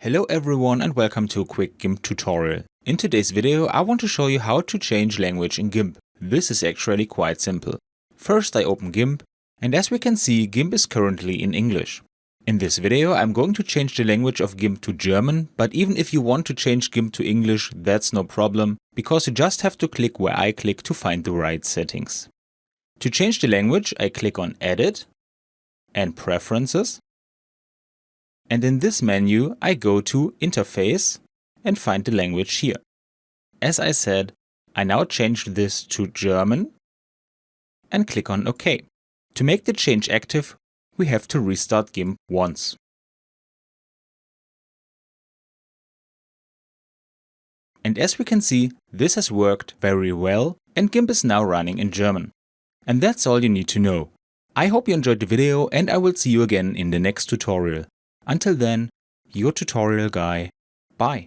Hello everyone and welcome to a quick Gimp tutorial. In today's video I want to show you how to change language in Gimp. This is actually quite simple. First I open Gimp, and as we can see, Gimp is currently in English. In this video I'm going to change the language of Gimp to German, but even if you want to change Gimp to English, that's no problem, because you just have to click where I click to find the right settings. To change the language I click on Edit and Preferences. And in this menu, I go to Interface and find the language here. As I said, I now change this to German and click on OK. To make the change active, we have to restart Gimp once. And as we can see, this has worked very well and Gimp is now running in German. And that's all you need to know. I hope you enjoyed the video and I will see you again in the next tutorial. Until then, your tutorial guy. Bye.